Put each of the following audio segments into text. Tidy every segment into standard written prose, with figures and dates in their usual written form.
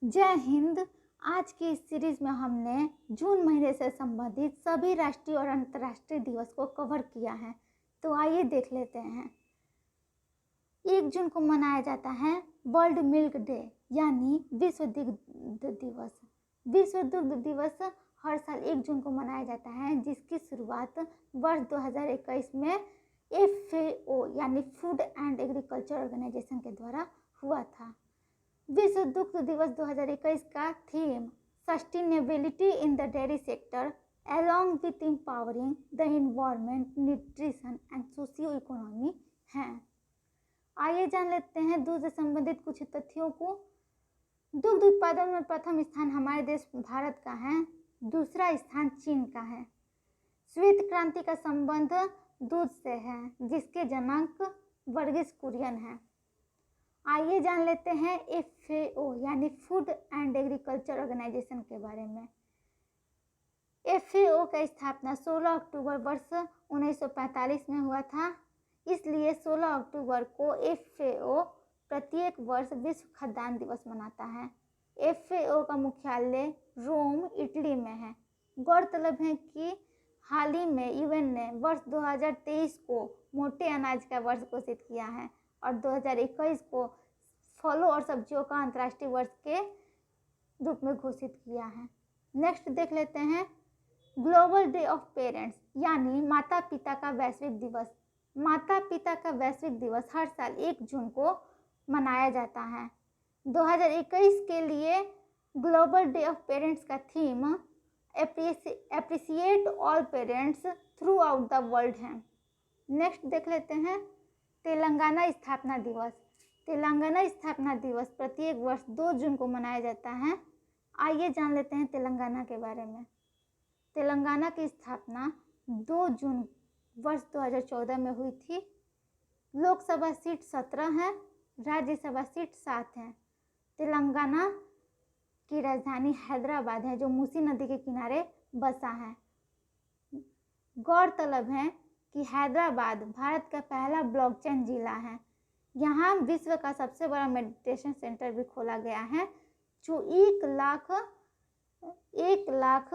जय हिंद। आज की इस सीरीज में हमने जून महीने से संबंधित सभी राष्ट्रीय और अंतर्राष्ट्रीय दिवस को कवर किया है। तो आइए देख लेते हैं। 1 जून को मनाया जाता है वर्ल्ड मिल्क डे यानी विश्व दुग्ध दिवस। विश्व दुग्ध दिवस हर साल 1 जून को मनाया जाता है, जिसकी शुरुआत वर्ष 2021 में FAO यानी फूड एंड एग्रीकल्चर ऑर्गेनाइजेशन के द्वारा हुआ था। विश्व दुग्ध दिवस 2021 का theme sustainability in the dairy sector along with empowering the environment, nutrition and socio economy है। आइए जान लेते हैं दूध से संबंधित कुछ तथ्यों को। दुग्ध उत्पादन में प्रथम स्थान हमारे देश भारत का है, दूसरा स्थान चीन का है। श्वेत क्रांति का संबंध दूध से है, जिसके जनक वर्गीस कुरियन है। आइए जान लेते हैं FAO यानी फूड एंड एग्रीकल्चर ऑर्गेनाइजेशन के बारे में। FAO का स्थापना 16 अक्टूबर वर्ष 1945 में हुआ था, इसलिए 16 अक्टूबर को FAO प्रत्येक वर्ष विश्व खाद्यान्न दिवस मनाता है। FAO का मुख्यालय रोम, इटली में है। गौरतलब है कि हाल ही में UN ने वर्ष 2023 को मोटे अनाज का वर्ष घोषित किया है और 2021 को फलों और सब्जियों का अंतर्राष्ट्रीय वर्ष के रूप में घोषित किया है। नेक्स्ट देख लेते हैं ग्लोबल डे ऑफ पेरेंट्स यानी माता पिता का वैश्विक दिवस। माता पिता का वैश्विक दिवस हर साल 1 जून को मनाया जाता है। 2021 के लिए ग्लोबल डे ऑफ पेरेंट्स का theme appreciate all parents through out the world है। नेक्स्ट देख लेते हैं तेलंगाना स्थापना दिवस। तेलंगाना स्थापना दिवस प्रत्येक वर्ष 2 जून को मनाया जाता है। आइए जान लेते हैं तेलंगाना के बारे में। तेलंगाना की स्थापना 2 जून वर्ष 2014 में हुई थी। लोकसभा सीट 17 है, राज्यसभा सीट 7 है। तेलंगाना की राजधानी हैदराबाद है, जो मूसी नदी के किनारे बसा है। गौरतलब है कि हैदराबाद भारत का पहला ब्लॉकचेन जिला है। यहाँ विश्व का सबसे बड़ा मेडिटेशन सेंटर भी खोला गया है, जो 1 लाख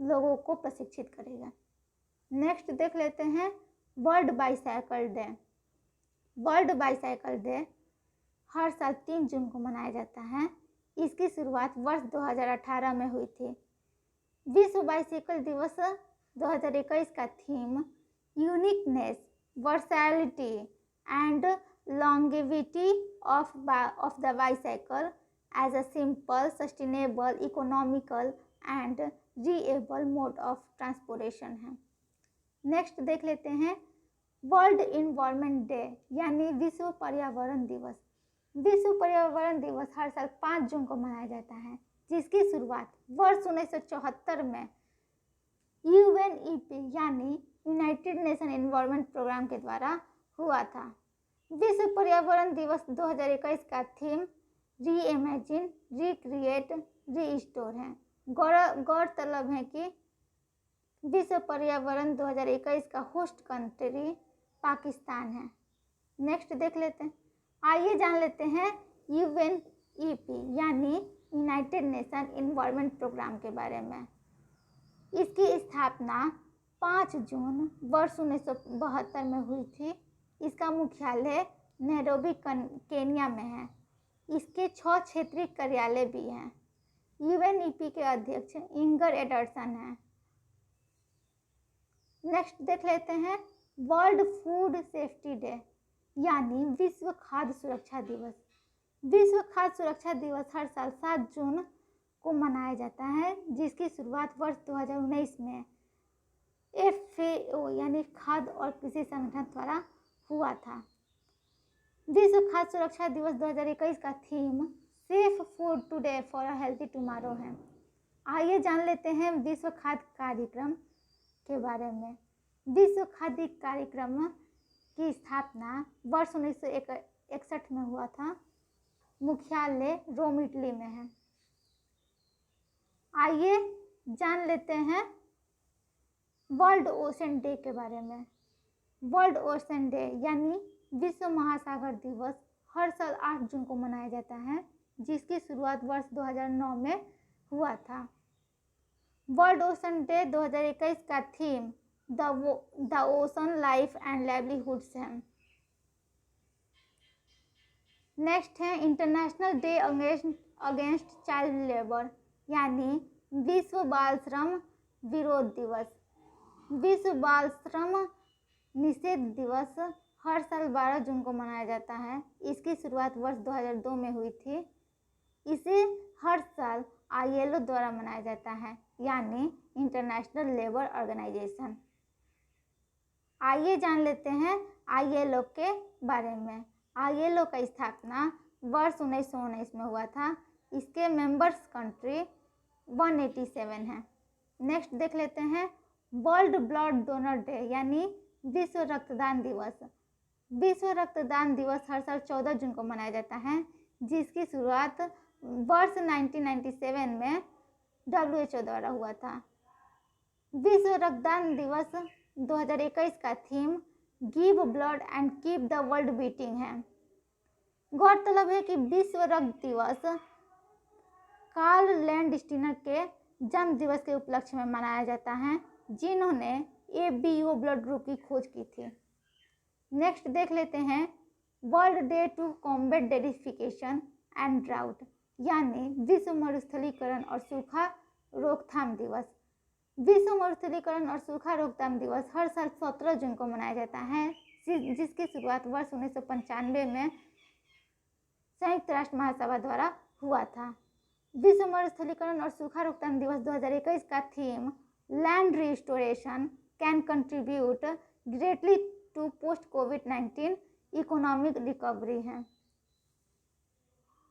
लोगों को प्रशिक्षित करेगा। नेक्स्ट देख लेते हैं world bicycle day. World bicycle day हर साल 3 जून को मनाया जाता है। इसकी शुरुआत वर्ष 2018 में हुई थी। विश्व बाईसाइकिल दिवस 2021 का theme uniqueness, versatility and longevity of the bicycle as a simple, sustainable, economical and reliable mode of transportation है। नेक्स्ट देख लेते हैं वर्ल्ड इन्वायरमेंट डे यानी विश्व पर्यावरण दिवस। विश्व पर्यावरण दिवस हर साल 5 जून को मनाया जाता है, जिसकी शुरुआत वर्ष 1974 में UNEP यानी यूनाइटेड नेशन एनवायरनमेंट प्रोग्राम के द्वारा हुआ था। विश्व पर्यावरण दिवस 2021 का थीम रीइमेजिन, रिक्रिएट, रीस्टोर है। गौरतलब है कि विश्व पर्यावरण 2021 का होस्ट कंट्री पाकिस्तान है। नेक्स्ट देख लेते हैं। आइए जान लेते हैं UNEP यानी यूनाइटेड नेशन एनवायरनमेंट प्रोग्राम के बारे में। इसकी स्थापना 5 जून वर्ष 1972 में हुई थी। इसका मुख्यालय नैरोबी केन्या में है। इसके 6 क्षेत्रीय कार्यालय भी हैं। UNEP के अध्यक्ष इंगर एडरसन हैं। नेक्स्ट देख लेते हैं वर्ल्ड फूड सेफ्टी डे यानी विश्व खाद्य सुरक्षा दिवस। विश्व खाद्य सुरक्षा दिवस हर साल 7 जून को मनाया जाता है, जिसकी शुरुआत वर्ष 2019 में FAO यानी खाद्य और कृषि संगठन द्वारा हुआ था। विश्व खाद्य सुरक्षा दिवस 2021 का theme safe food today for a healthy tomorrow है। आइए जान लेते हैं विश्व खाद्य कार्यक्रम के बारे में। विश्व खाद्य कार्यक्रम की स्थापना वर्ष 1961 में हुआ था। मुख्यालय रोम, इटली में है। आइए जान लेते हैं वर्ल्ड ओशन डे के बारे में। वर्ल्ड ओशन डे यानी विश्व महासागर दिवस हर साल 8 जून को मनाया जाता है, जिसकी शुरुआत वर्ष 2009 में हुआ था। वर्ल्ड ओशन डे 2021 का theme the ocean life and livelihoods है। नेक्स्ट है international day against child labour, यानी विश्व बाल श्रम विरोध दिवस। विश्व बाल श्रम निषेध दिवस हर साल 12 जून को मनाया जाता है। इसकी शुरुआत वर्ष 2002 में हुई थी। इसे हर साल ILO द्वारा मनाया जाता है, यानी इंटरनेशनल लेबर ऑर्गेनाइजेशन। आइए जान लेते हैं ILO के बारे में। ILO का स्थापना वर्ष 1919 में हुआ था। इसके मेंबर्स कंट्री 187 हैं। नेक्स्ट देख लेते हैं वर्ल्ड ब्लड डोनर डे, यानी विश्व रक्तदान दिवस। विश्व रक्तदान दिवस हर साल 14 जून को मनाया जाता है, जिसकी शुरुआत वर्ष 1997 में WHO द्वारा हुआ था। विश्व रक्तदान दिवस 2021 का theme give blood and keep the world beating है। गौरतलब है कि विश्व रक्त दिवस कार्ल लैंडस्टीनर के जन्म दिवस के उपलक्ष्य में मनाया जाता है, जिन्होंने ABO ब्लड ग्रुप की खोज की थी। नेक्स्ट देख लेते हैं world day to combat desertification and drought, यानी विश्व मरुस्थलीकरण और सूखा रोकथाम दिवस। विश्व मरुस्थलीकरण और सूखा रोकथाम दिवस हर साल 17 जून को मनाया जाता है, जिसकी शुरुआत वर्ष 1995 में संयुक्त राष्ट्र महासभा द्वारा हुआ था। विश्व मरुस्थलीकरण और सूखा रोकथाम दिवस 2021 का theme land restoration can contribute greatly to post कोविड-19 इकोनॉमिक रिकवरी है।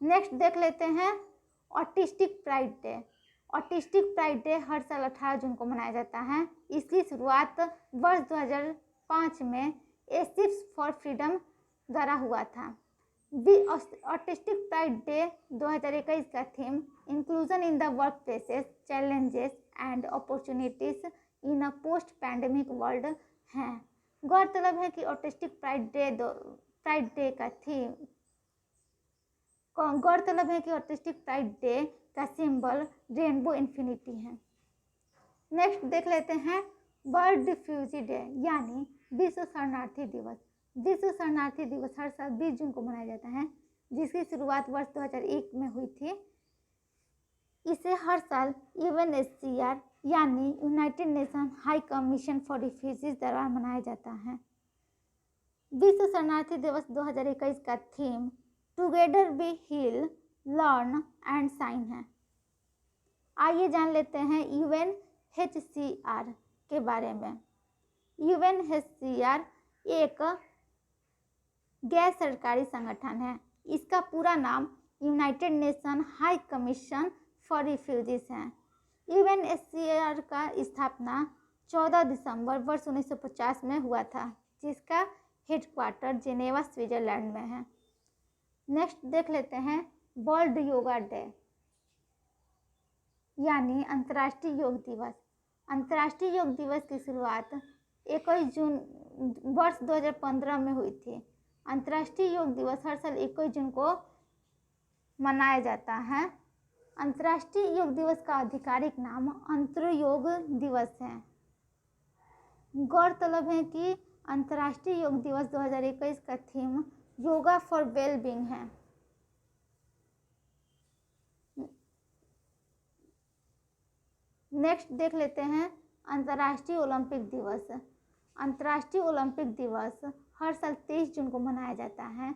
नेक्स्ट देख लेते हैं autistic pride day. Autistic pride day हर साल 18 जून को मनाया जाता है। इसकी शुरुआत वर्ष 2005 में एशिप्स फॉर फ्रीडम द्वारा हुआ था। ऑटिस्टिक प्राइड डे 2021 का theme inclusion in the work places challenges and opportunities in a post pandemic world है। गौरतलब है कि ऑटिस्टिक प्राइड डे का सिंबल रेनबो इन्फिनिटी है। नेक्स्ट देख लेते हैं वर्ल्ड रिफ्यूजी डे, यानी विश्व शरणार्थी दिवस। विश्व शरणार्थी दिवस हर साल 20 जून को मनाया जाता है, जिसकी शुरुआत वर्ष 2001 में हुई थी। इसे हर साल UNHCR यानी United Nation High Commission for Refugees द्वारा मनाया जाता है। विश्व शरणार्थी दिवस 2021 का theme together we heal learn and shine है। आइए जान लेते हैं UNHCR के बारे में। UNHCR एक गैर सरकारी संगठन है। इसका पूरा नाम United Nation High Commission for refugees है। UNHCR का स्थापना 14 दिसंबर वर्ष 1950 में हुआ था, जिसका हेडक्वार्टर जेनेवा स्विट्जरलैंड में है। नेक्स्ट देख लेते हैं वर्ल्ड योगा डे, यानी अंतर्राष्ट्रीय योग दिवस। अंतर्राष्ट्रीय योग दिवस की शुरुआत 21 जून वर्ष 2015 में हुई थी। अंतर्राष्ट्रीय योग दिवस हर साल 21 जून को मनाया जाता है। अंतर्राष्ट्रीय योग दिवस का आधिकारिक नाम अंतर्योग दिवस है। गौरतलब है कि अंतर्राष्ट्रीय योग दिवस 2021 का थीम योगा फॉर वेलबींग है। नेक्स्ट देख लेते हैं अंतर्राष्ट्रीय ओलंपिक दिवस। अंतर्राष्ट्रीय ओलंपिक दिवस हर साल 23 जून को मनाया जाता है,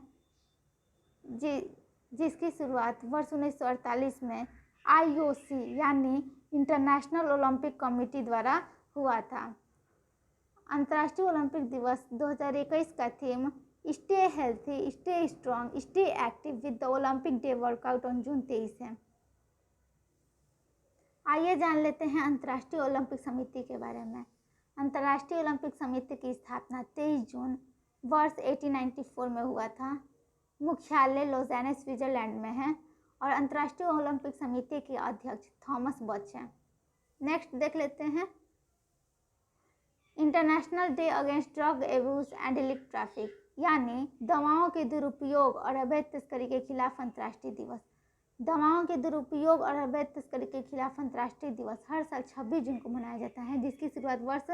जिसकी शुरुआत वर्ष 1948 में IOC यानी इंटरनेशनल ओलंपिक कमेटी द्वारा हुआ था। अंतर्राष्ट्रीय ओलंपिक दिवस 2021 का theme stay healthy, stay strong, stay active with the Olympic day workout on June 23 है। आइए जान लेते हैं अंतर्राष्ट्रीय ओलंपिक समिति के बारे में। अंतर्राष्ट्रीय ओलंपिक समिति की स्थापना 23 जून वर्ष 1894 में हुआ था। मुख्यालय लॉज़ाने स्विट्जरलैंड में है और अंतर्राष्ट्रीय ओलंपिक समिति के अध्यक्ष थॉमस बच हैं। नेक्स्ट देख लेते हैं international day against drug abuse and illicit traffic, यानी दवाओं के दुरुपयोग और अवैध तस्करी के खिलाफ अंतर्राष्ट्रीय दिवस। दवाओं के दुरुपयोग और अवैध तस्करी के खिलाफ अंतर्राष्ट्रीय दिवस हर साल 26 जून को मनाया जाता है, जिसकी शुरुआत वर्ष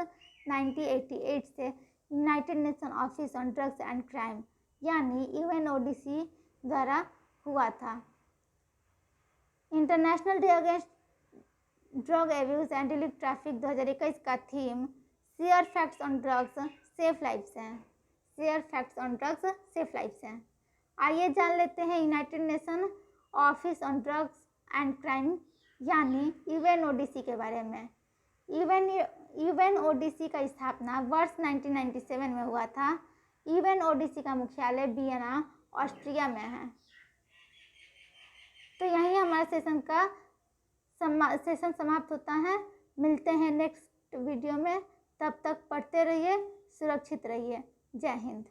1988 से United Nation office on drugs and crime यानी UNODC द्वारा हुआ था। International day against drug abuse and illicit traffic 2021 का थीम share facts on drugs save lives है। Share facts on drugs save lives है। आइए जान लेते हैं United Nation office on drugs and crime यानी UNODC के बारे में। UNODC का स्थापना वर्ष 1997 में हुआ था। UNODC का मुख्यालय वियना, ऑस्ट्रिया में है। तो यहीं हमारा सेशन समाप्त होता है। मिलते हैं नेक्स्ट वीडियो में, तब तक पढ़ते रहिए, सुरक्षित रहिए। जय हिंद।